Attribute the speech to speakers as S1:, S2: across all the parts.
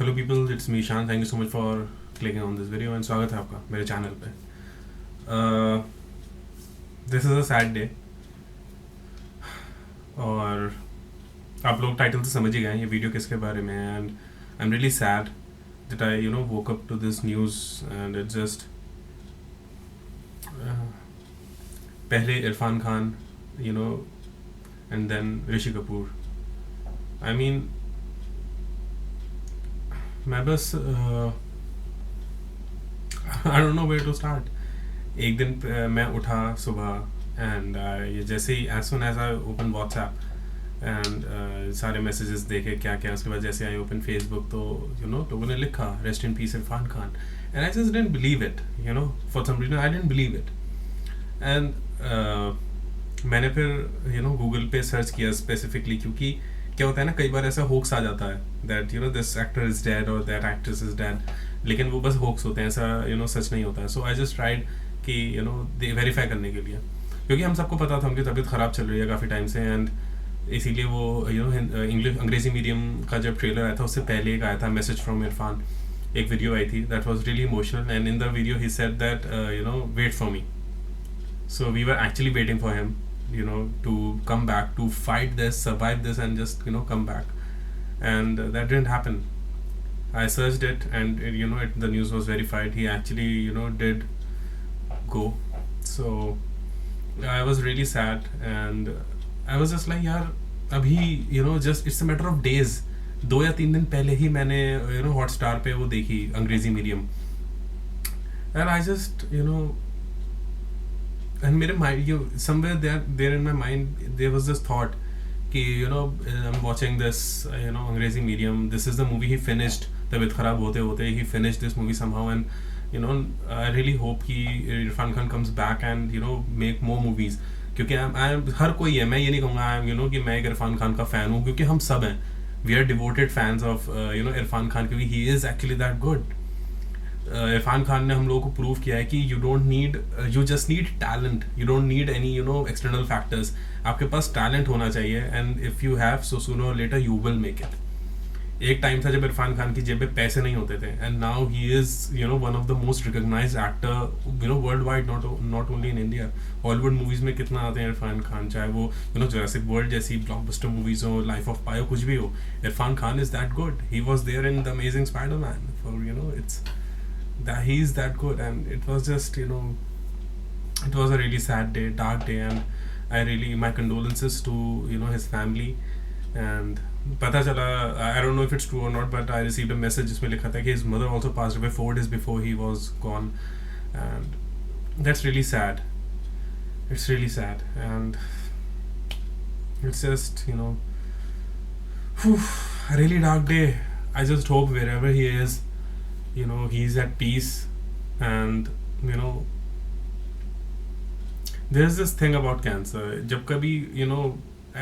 S1: Hello people, it's me Shan. Thank you so much for clicking on this video and स्वागत है आपका मेरे channel पे. This is a sad day और आप लोग टाइटल से समझ ही गए ये वीडियो किसके बारे में है. And I'm really sad that I woke up to this news and it just पहले Irfan Khan and then Rishi Kapoor. I mean मैं बस I don't know where to start. एक दिन मैं उठा सुबह एंड जैसे ही as soon as I open WhatsApp and सारे मैसेजेस देखे क्या क्या. उसके बाद जैसे आई ओपन फेसबुक तो लोगों ने लिखा rest in peace Irfan Khan and I just didn't believe it. For some reason I didn't believe it. And मैंने फिर गूगल पे सर्च किया स्पेसिफिकली, क्योंकि क्या होता है ना, कई बार ऐसा होक्स आ जाता है that this actor is dead और दैट एक्ट्रेस इज डेड, लेकिन वो बस होक्स होते हैं, ऐसा सच नहीं होता है. सो आई जस्ट ट्राइड कि वेरीफाई करने के लिए, क्योंकि हम सबको पता था उनकी तबीयत ख़राब चल रही है काफ़ी टाइम से. एंड इसीलिए वो अंग्रेज़ी मीडियम का जब ट्रेलर आया था उससे पहले एक आया था मैसेज फ्रॉम इरफान, एक वीडियो आई थी that was really emotional. And in the video he said that wait for me. So we were actually waiting for him, to come back, to fight this, survive this, and just come back. And that didn't happen. I searched it, and the news was verified. He actually did go. So I was really sad, and I was just like, यार अभी just it's a matter of days. 2 या 3 दिन पहले ही मैंने Hotstar पे वो देखी अंग्रेजी medium, and I just and मेरे mind somewhere there in my mind there was this thought कि I'm watching this अंग्रेजी medium, this is the movie he finished. तबीयत ख़राब होते होते he finished this movie somehow, and I really hope कि Irfan Khan comes back and make more movies. क्योंकि हर कोई है, मैं ये नहीं कहूँगा कि मैं एक इरफान खान का फ़ैन हूँ, क्योंकि हम सब हैं, we are devoted fans of Irfan Khan, क्योंकि he is actually that good. Irfan Khan ने हम लोगों को प्रूव किया है कि you just need talent, you don't need any external factors. आपके पास टैलेंट होना चाहिए, and if you have so sooner और later you will make it. एक टाइम था जब इरफान खान की जेब में पैसे नहीं होते थे, and now he is one of the most recognized actor worldwide, not only in India. Hollywood movies में कितना आते हैं इरफान खान, चाहे वो जुरासिक वर्ल्ड जैसी ब्लॉकबस्टर मूवीज़ हो, लाइफ ऑफ पाई हो, कुछ भी हो. Irfan Khan is that good. He was there in the amazing Spiderman. For it's that he's that good. And it was just it was a really sad day, dark day, and I really, my condolences to his family. And pata chala, I don't know if it's true or not, but I received a message jisme likha tha ki his mother also passed away 4 days before he was gone. And that's really sad. It's really sad, and it's just a really dark day. I just hope wherever he is, he's at peace. And there's this thing about cancer. जब कभी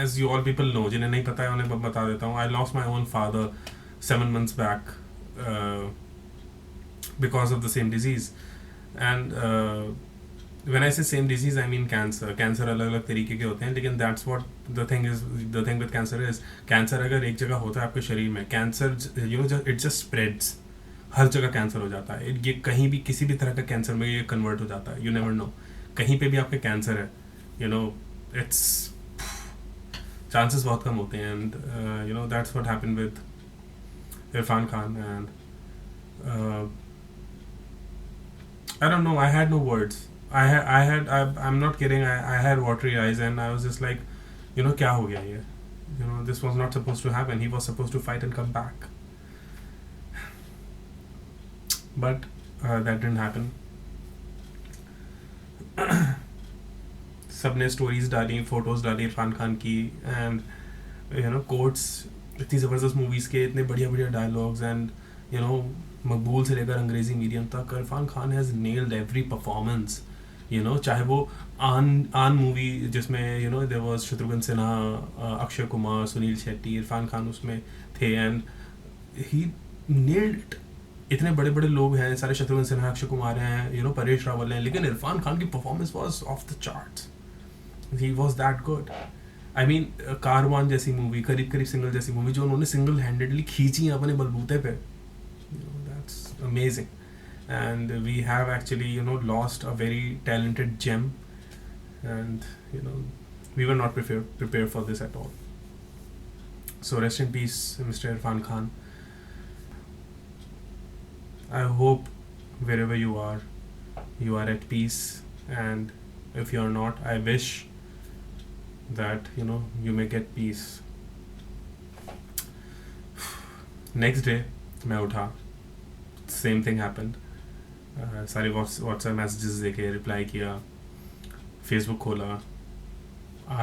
S1: as you all people know, जिन्हें नहीं पता है उन्हें बता देता हूँ, I lost my own father 7 months back because of the same disease. And when I say same disease, I mean cancer. Cancer अलग अलग तरीके के होते हैं, लेकिन that's what the thing with cancer is. Cancer अगर एक जगह होता है आपके शरीर में, cancer it just spreads. हर जगह कैंसर हो जाता है. ये कहीं भी किसी भी तरह का कैंसर में ये कन्वर्ट हो जाता है. यू नेवर नो, कहीं पे भी आपके कैंसर है, इट्स चांसेस बहुत कम होते हैं. And that's what happened with Irfan Khan. And I don't know, I had no words. I am not kidding, I had watery eyes and I was just like क्या हो गया ये. This was not supposed to happen. He was supposed to fight and come back. But that didn't happen. सबने stories डाली, photos डाली इरफान खान की, and quotes, इतनी ज़बरदस्त मूवीज़ के इतने बढ़िया बढ़िया डायलॉग्स, एंड मकबूल से लेकर अंग्रेज़ी मीडियम तक Irfan Khan has nailed every performance. चाहे वो आन मूवी जिसमें देयर वाज शत्रुघ्न सिन्हा, अक्षय कुमार, सुनील शेट्टी, इरफान खान उसमें थे, एंड ही नेल्ड इट. इतने बड़े बड़े लोग हैं, सारे शत्रुघ्न सिन्हा, अक्षय कुमार हैं, परेश रावल हैं, लेकिन इरफान खान की performance was off the charts. He was that good. I mean Karwaan जैसी मूवी, करीब करीब सिंगल जैसी मूवी, जो उन्होंने सिंगल हैंडेडली खींची अपने बलबूते पे, That's amazing. And we have actually, lost a very talented gem, and we were not prepared for this at all. So rest in peace, Mr. Irfan Khan. I hope wherever you are at peace, and if you're not, I wish that you may get peace. Next day मैं उठा, same thing happened. सारे WhatsApp messages देखे, reply किया, Facebook खोला,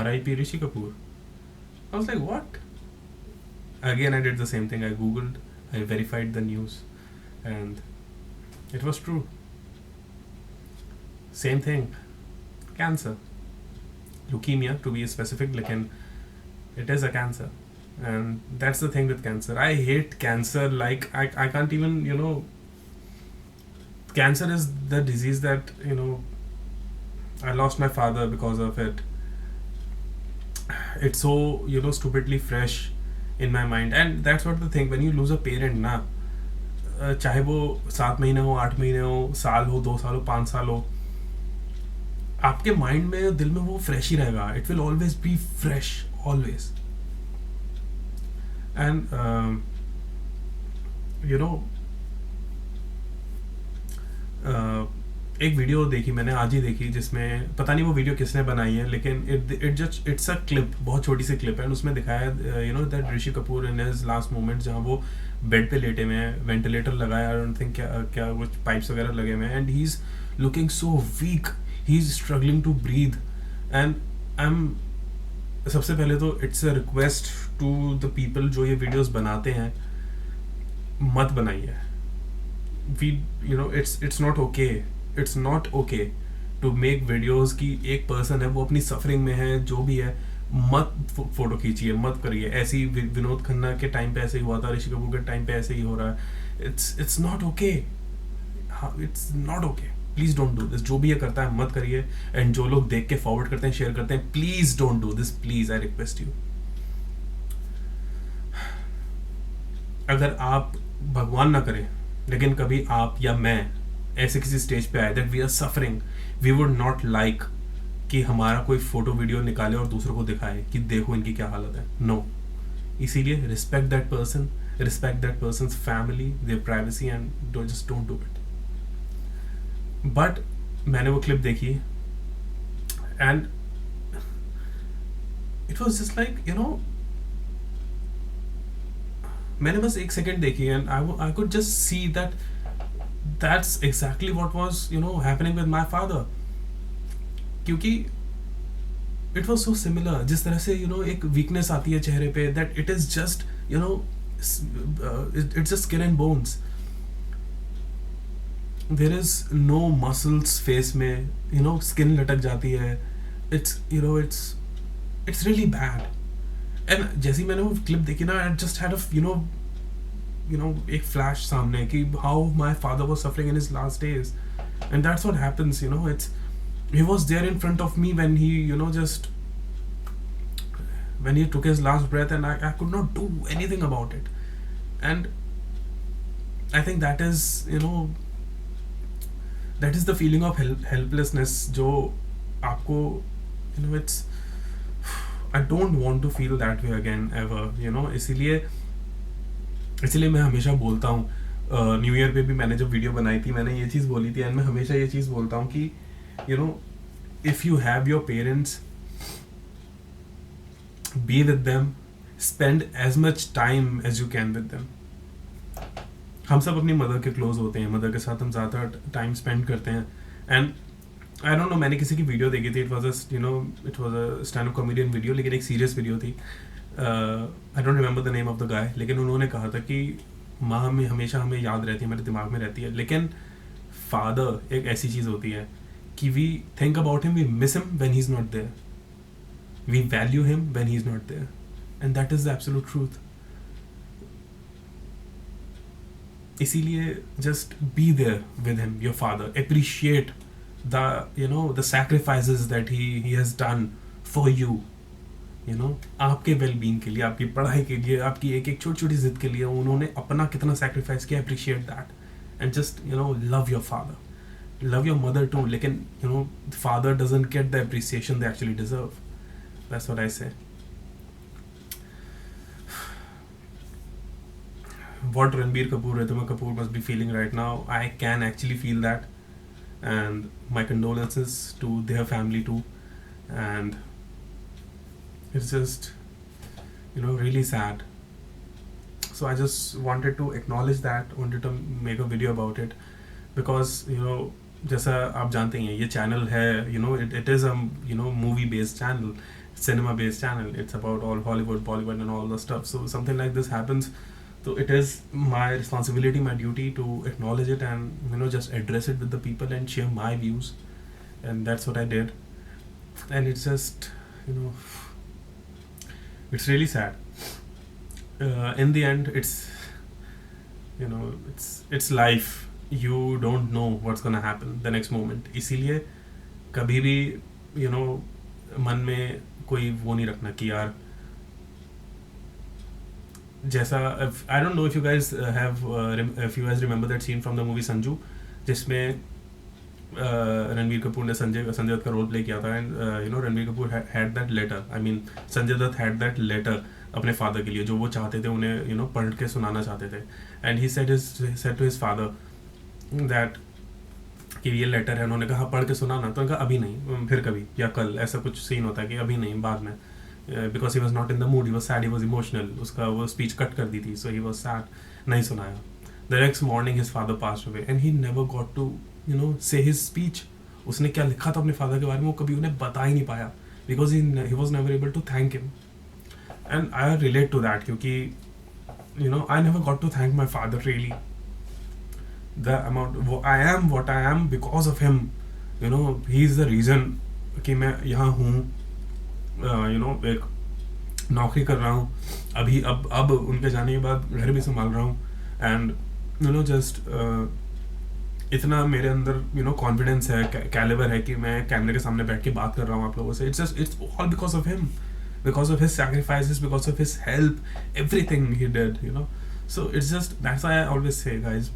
S1: RIP Rishi Kapoor. I was like, what? Again, I did the same thing. I googled, I verified the news, and it was true. Same thing. Cancer. Leukemia, to be specific, लेकिन it is a cancer. And that's the thing with cancer. I hate cancer. Like, I can't even, cancer is the disease that, I lost my father because of it. It's so, stupidly fresh in my mind. And that's what the thing, when you lose a parent ना, चाहे वो 7 महीने हो, 8 महीने हो, साल हो, 2 साल हो, 5 साल हो, आपके माइंड में, दिल में वो फ्रेश ही रहेगा. It will always be fresh, always. And एक वीडियो देखी मैंने, आज ही देखी, जिसमें पता नहीं वो वीडियो किसने बनाई है, लेकिन इट्स अ क्लिप, बहुत छोटी सी क्लिप है. एंड उसमें दिखाया that Rishi Kapoor in his last moment, जहाँ वो बेड पे लेटे हुए हैं, वेंटिलेटर लगाया, आई डोंट थिंक क्या कुछ पाइप्स वगैरह लगे हुए हैं, and he is looking so weak, he is struggling to breathe. And I am, सबसे पहले तो it's a request to the people जो ये वीडियोस बनाते हैं, मत बनाइए. it's not okay. It's not okay to make videos कि एक पर्सन है, वो अपनी सफरिंग में है, जो भी है, मत फोटो खींचिए, मत करिए. ऐसे ही विनोद खन्ना के टाइम पे ऐसे ही हुआ था, ऋषि कपूर के टाइम पे ऐसे ही हो रहा है. It's not okay. It's not okay. Please don't do this. जो भी ये करता है मत करिए. एंड जो लोग देख के फॉरवर्ड करते हैं, शेयर करते हैं, please don't do this. Please, I request you. अगर आप, भगवान ना करे, लेकिन कभी आप या मैं ऐसे किसी स्टेज पे आए that we are suffering, we would not like कि हमारा कोई फोटो वीडियो निकाले और दूसरों को दिखाए कि देखो इनकी क्या हालत है. नो. इसीलिए respect that person, respect that person's family, their privacy, and just don't do it. But मैंने वो क्लिप देखी, and it was just like मैंने बस 1 सेकेंड देखी, and I could just see that that's exactly what was happening with my father. क्योंकि it was so similar. जिस तरह से एक वीकनेस आती है चेहरे पे, that it is just it's just skin and bones. There is no muscles face में, स्किन लटक जाती है. It's it's really bad. And जैसे मैंने वो क्लिप देखी ना, आई जस्ट हैड एक फ्लैश सामने कि how my father was suffering in his last days. And that's what happens. It's he was there in front of me when he just when he took his last breath, and I could not do anything about it. And I think that is that is the feeling of helplessness jo aapko it's, I don't want to feel that way again ever. इसलिए मैं हमेशा बोलता हूँ, new year पे भी मैंने जब video बनाई थी, मैंने ये चीज़ बोली थी, एंड मैं हमेशा ये चीज़ बोलता हूँ कि if you have your parents, be with them, spend as much time as you can with them. हम सब अपनी मदर के क्लोज होते हैं, मदर के साथ हम ज़्यादा टाइम स्पेंड करते हैं. एंड आई डोंट नो, मैंने किसी की वीडियो देखी थी, it was a stand up comedian video, लेकिन एक सीरियस वीडियो थी. I don't remember the name of the guy, लेकिन उन्होंने कहा था कि माँ हमें हमेशा हमें याद रहती है, हमारे दिमाग में रहती है, लेकिन फादर एक ऐसी चीज़ होती है कि we think about him, we miss him when he's not there, we value him when he's not there, and that is the absolute truth. इसीलिए just be there with him, your father. Appreciate the the sacrifices that he has done for you. You know आपके wellbeing के लिए, आपकी पढ़ाई के लिए, आपकी एक एक छोटी छोटी जिद के लिए उन्होंने अपना कितना सेक्रीफाइस किया. Appreciate that and just love your father, love your mother too, लेकिन father doesn't get the appreciation they actually deserve. That's what I say. What Ranbir Kapoor, Ridhima Kapoor must be feeling right now, I can actually feel that, and my condolences to their family too. And it's just really sad. So I just wanted to acknowledge that, wanted to make a video about it, because जैसा आप जानते हैं ये channel है, it is a movie based channel, cinema based channel. It's about all Hollywood, Bollywood and all the stuff. So something like this happens, so it is my responsibility, my duty to acknowledge it and just address it with the people and share my views. And that's what I did. And it's just it's really sad. In the end, it's it's life. You don't know what's gonna happen the next moment. इसीलिए कभी भी मन में कोई वो नहीं रखना कि यार जैसा. I don't know if you guys if you guys remember that scene from the movie Sanju, जिसमें रणबीर कपूर ने संजय दत्त का रोल प्ले किया था. And Ranbir Kapoor had that letter. I mean Sanjay Dutt had that letter अपने फादर के लिए, जो वो चाहते थे उन्हें पढ़ के सुनाना चाहते थे. And he said to his father that कि ये लेटर है. उन्होंने कहा पढ़ के सुनाना, तो उन्होंने कहा अभी नहीं, फिर कभी या कल, ऐसा कुछ सीन होता है कि अभी नहीं, बाद में. Because he was not in the mood, he was sad, he was emotional. उसका वो स्पीच कट कर दी थी, सो ही वॉज सैड, नहीं सुनाया. The next morning his father passed away and he never got to say his speech. उसने क्या लिखा था अपने फादर के बारे में वो कभी उन्हें बता ही नहीं पाया, because he was never able to thank him. And I relate to that, क्योंकि I never got to thank my father really. The amount I am what I am because of him. He is the reason कि मैं यहाँ हूँ. एक नौकरी कर रहा हूँ अभी, अब उनके जाने के बाद घर भी संभाल रहा हूँ. एंड जस्ट इतना मेरे अंदर कॉन्फिडेंस है, कैलिबर है कि मैं कैमरे के सामने बैठ के बात कर रहा हूँ आप लोगों से. it's all because of him, because of his sacrifices, because of his help, everything he did. So it's just, that's why I always say, guys,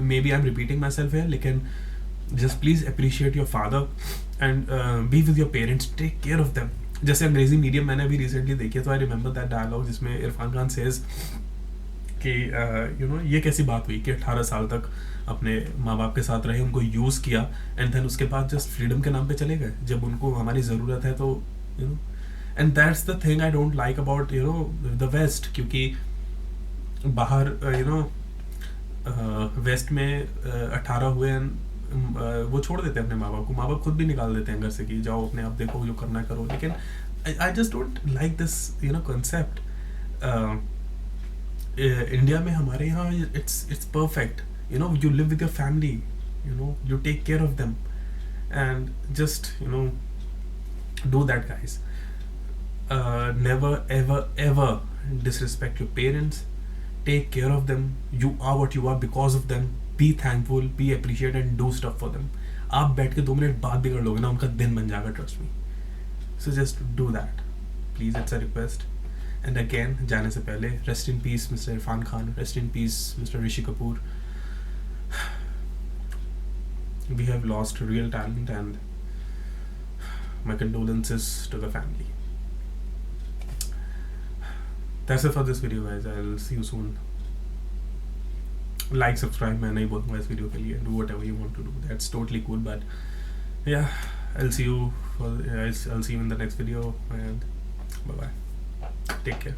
S1: maybe I'm repeating myself here, लेकिन just please appreciate your father and be with your parents, take care of them. जैसे अंग्रेजी medium मैंने अभी recently देखी है, तो I remember that dialogue जिसमें Irfan Khan says कि ये कैसी बात हुई कि 18 साल तक अपने माँ बाप के साथ रहे, उनको यूज़ किया, एंड देन उसके बाद जस्ट फ्रीडम के नाम पे चले गए जब उनको हमारी ज़रूरत है. तो and that's the thing I don't like about the West, क्योंकि बाहर वेस्ट में 18 हुए वो छोड़ देते हैं अपने माँ बाप को. माँ बाप खुद भी निकाल देते हैं घर से कि जाओ अपने आप देखो, जो करना है करो. लेकिन I just don't like this concept. India में हमारे यहाँ it's perfect. you live with your family, you take care of them, and just do that, guys. Never ever disrespect your parents. Take care of them. You are what you are because of them. Be thankful, be appreciated and do stuff for them. आप बैठ के 2 minute बाद भी कर लोगे ना, उनका दिन बन जाएगा, trust me. So just do that, please. It's a request. And again, जाने से पहले, rest in peace Mr. Irfan Khan, rest in peace Mr. Rishi Kapoor. We have lost real talent, and my condolences to the family. That's it for this video, guys. I'll see you soon. Like, subscribe. मैं नहीं बोलूँगा इस video के लिए. Do whatever you want to do. That's totally cool. But yeah, I'll see you in the next video, and bye bye. Take care.